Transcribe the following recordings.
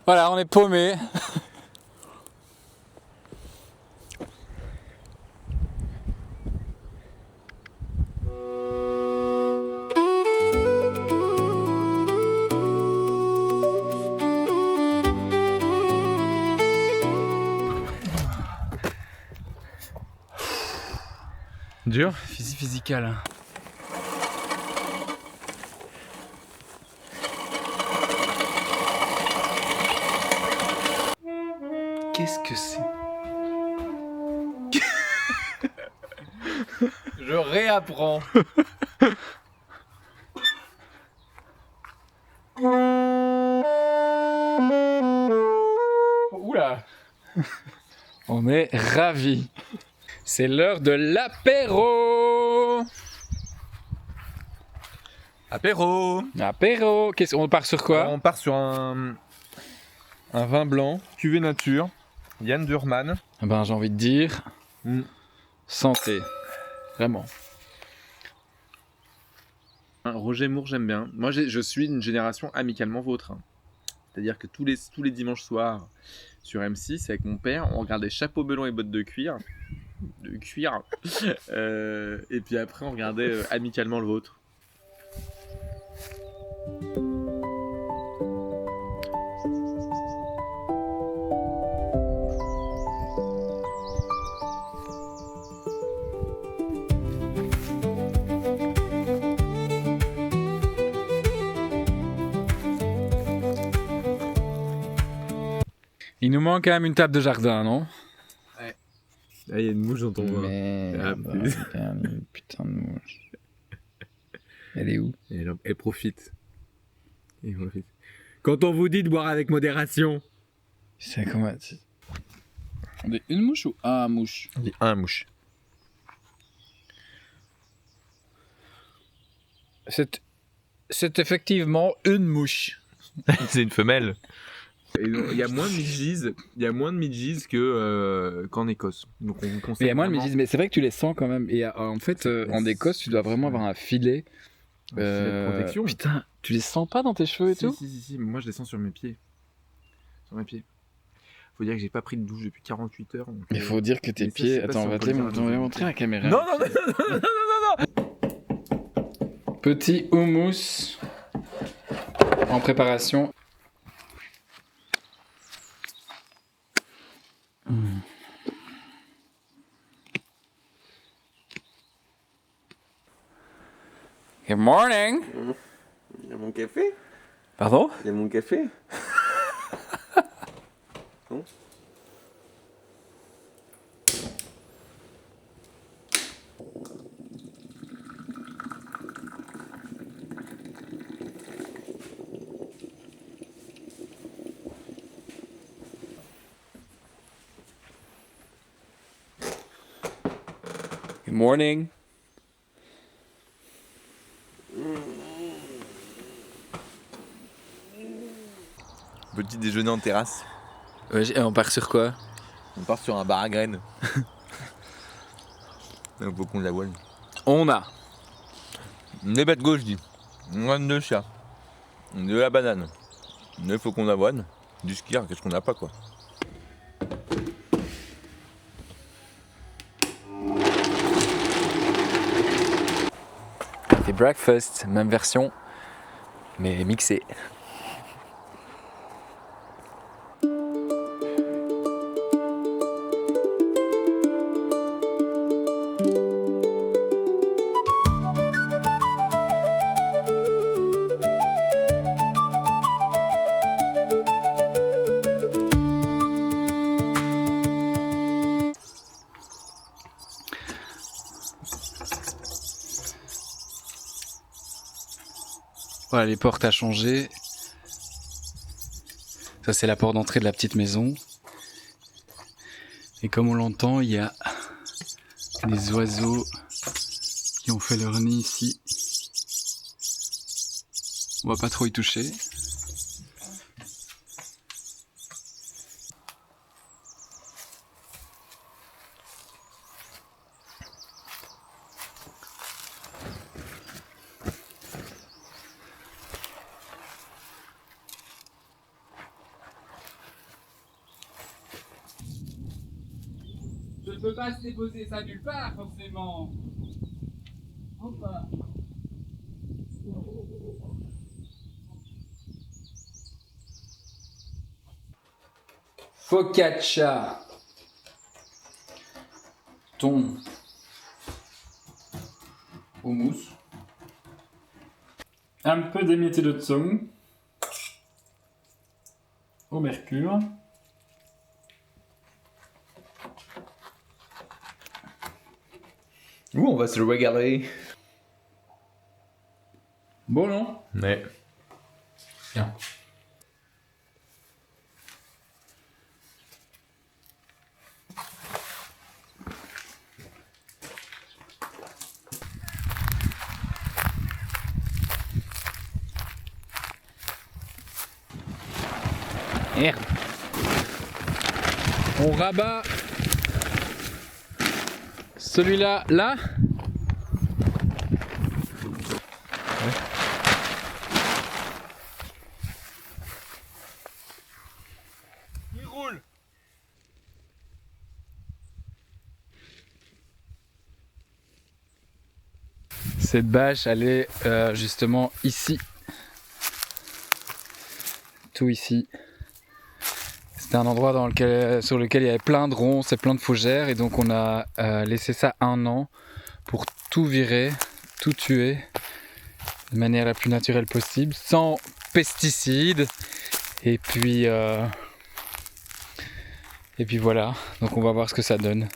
Voilà, on est paumé. Dur. Physical. Qu'est-ce que c'est? Je réapprends. Oula. On est ravis. C'est l'heure de l'apéro. Apéro. Apéro. On part sur quoi? Alors, on part sur un vin blanc, cuvée nature, Yann Durman. Ben, j'ai envie de dire Mm. santé. Vraiment. Roger Moore, j'aime bien. Moi, je suis une génération amicalement vôtre. C'est-à-dire que tous les dimanches soirs sur M6, avec mon père, on regardait Chapeau melon et bottes de cuir. Et puis après, on regardait amicalement le vôtre. Il nous manque quand même une table de jardin, non? Ah, il y a une mouche dans ton vin. Merde, putain de mouche. Elle est où? Elle profite. Quand on vous dit de boire avec modération. C'est comment? On dit une mouche ou un mouche? On dit un mouche. C'est effectivement une mouche. C'est une femelle. Il y a moins de midges qu'en Écosse. Donc on vous conseille. Mais il y a moins de vraiment midges, mais c'est vrai que tu les sens quand même. Et en fait, en Écosse, tu dois vraiment avoir un filet. un filet de protection. Putain, tu les sens pas dans tes cheveux et tout? Si, moi je les sens sur mes pieds. Sur mes pieds. Faut dire que j'ai pas pris de douche depuis 48 heures. Donc, Il faut dire que tes mais ça, pieds. je sais pas Attends, si on va on te peut les le dire à nos montrer à la caméra. Non. Petit houmous en préparation. Good morning. Il y a mon café. Pardon? Il y a mon café. Non. Good morning. Petit déjeuner en terrasse. On part sur quoi? On part sur un bar à graines. Il faut qu'on l'avoine. On a Des bêtes gauche, je dis. Une graine de chat. De la banane. Il faut qu'on avoine. Du skir, qu'est-ce qu'on n'a pas quoi. des breakfast, même version, mais mixée. Voilà, les portes à changer. Ça, c'est la porte d'entrée de la petite maison. Et comme on l'entend, il y a des oiseaux qui ont fait leur nid ici. On va pas trop y toucher. peut pas se déposer ça nulle part, forcément. Hoppa. Focaccia. Thon. Houmous. Un peu d'émietté de tsong. Au mercure. Ouh, on va se le régaler. Bon, non? Ouais. Bien. Merde. On rabat celui-là, là. Il roule. Cette bâche, elle est justement ici. Tout ici. C'était un endroit sur lequel il y avait plein de ronces et plein de fougères. Et donc on a laissé ça 1 an pour tout virer, tout tuer de manière la plus naturelle possible, sans pesticides. Et puis voilà, donc on va voir ce que ça donne.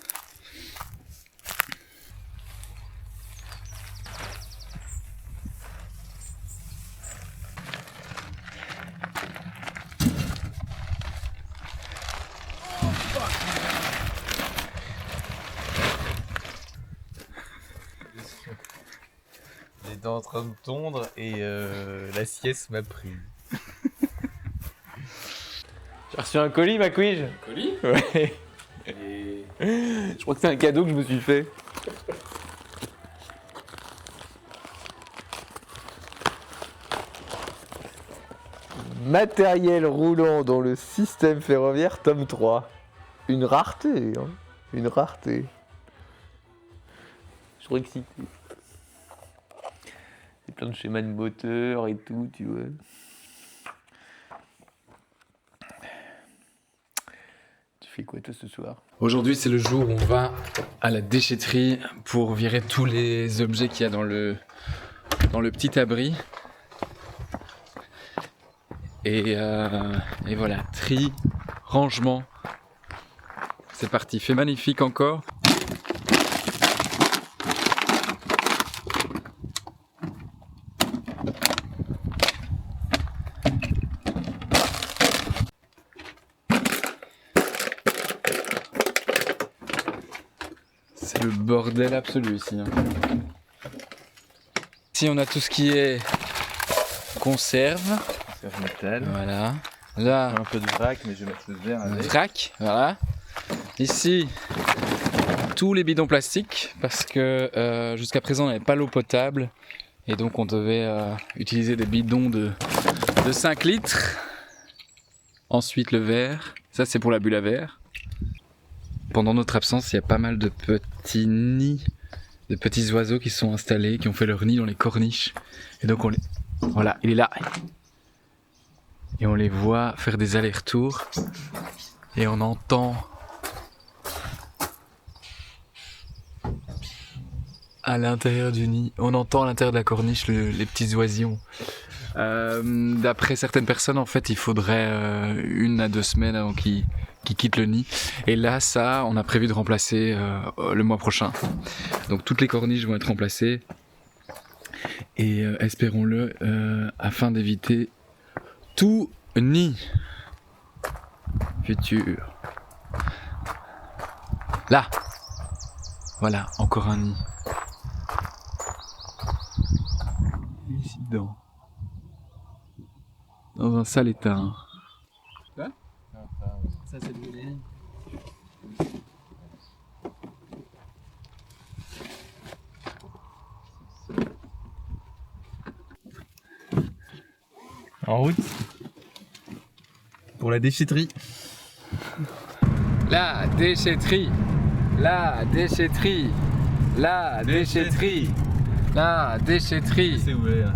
J'étais en train de tondre et la sieste m'a pris. J'ai reçu un colis, ma Quige. Colis ? Ouais. Je crois que c'est un cadeau que je me suis fait. Matériel roulant dans le système ferroviaire, tome 3. Une rareté, hein. Une rareté. Je suis excité. C'est plein de schémas de moteur et tout, tu vois. Tu fais quoi toi ce soir? Aujourd'hui, c'est le jour où on va à la déchetterie pour virer tous les objets qu'il y a dans le petit abri. Et voilà, tri, rangement. C'est parti, fait magnifique encore. C'est le bordel absolu ici. Hein. Ici on a tout ce qui est conserve. Métal. Voilà. Là, Un peu de vrac, mais je vais mettre le verre avec. vrac, voilà. Ici, tous les bidons plastiques, parce que jusqu'à présent on n'avait pas l'eau potable. Et donc on devait utiliser des bidons de 5 litres. Ensuite le verre, ça c'est pour la bulle à verre. Pendant notre absence, il y a pas mal de petits nids, de petits oiseaux qui sont installés, qui ont fait leur nid dans les corniches. Et donc on les... Voilà, il est là. Et on les voit faire des allers-retours. Et on entend à l'intérieur du nid, on entend à l'intérieur de la corniche les petits oisillons. D'après certaines personnes, en fait, il faudrait 1 à 2 semaines avant qu'ils quittent le nid. Et là, ça, on a prévu de remplacer le mois prochain. Donc toutes les corniches vont être remplacées. Et espérons-le, afin d'éviter tout nid futur. Là, voilà, encore un nid. Ici dedans. Dans un sale état. Hein. Là ça c'est le nid. En route pour la déchetterie. La déchetterie. La déchetterie. La déchetterie. La déchetterie. C'est ouvert.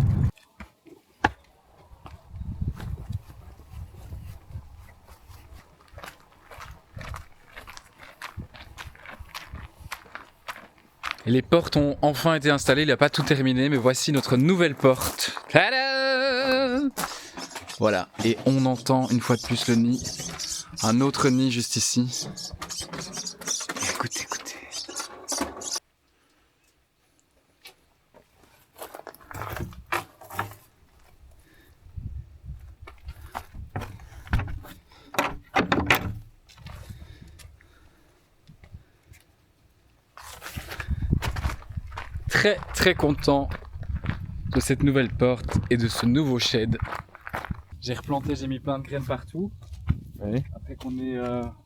Et les portes ont enfin été installées, il n'a pas tout terminé, mais voici notre nouvelle porte. Tada! Voilà, et on entend une fois de plus le nid. Un autre nid juste ici. Écoutez, écoutez. Très très content de cette nouvelle porte et de ce nouveau shed. J'ai replanté, j'ai mis plein de graines partout. Oui. Après qu'on ait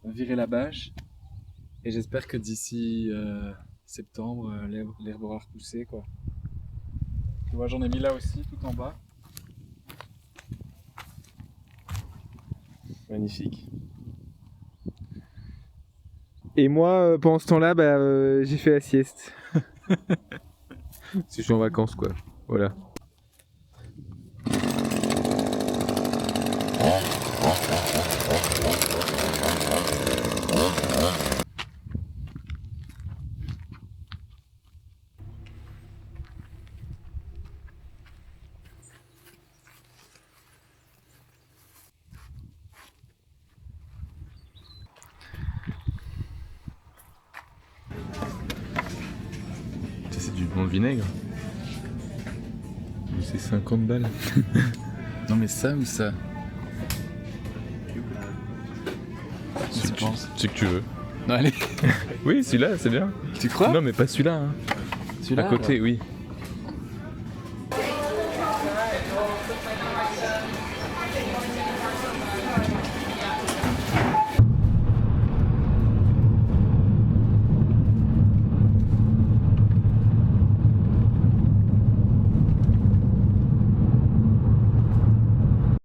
viré la bâche. Et j'espère que d'ici septembre, l'herbe aura repoussé quoi. Tu vois, j'en ai mis là aussi, tout en bas. Magnifique. Et moi, pendant ce temps-là, j'ai fait la sieste. Si je suis en vacances, quoi. Voilà. C'est du bon vinaigre. C'est 50 balles. Non mais ça ou ça? Si tu penses. C'est que tu veux. Non allez, Oui, celui-là, c'est bien. tu crois? Non, mais pas celui-là. Hein. Celui-là, À côté, oui.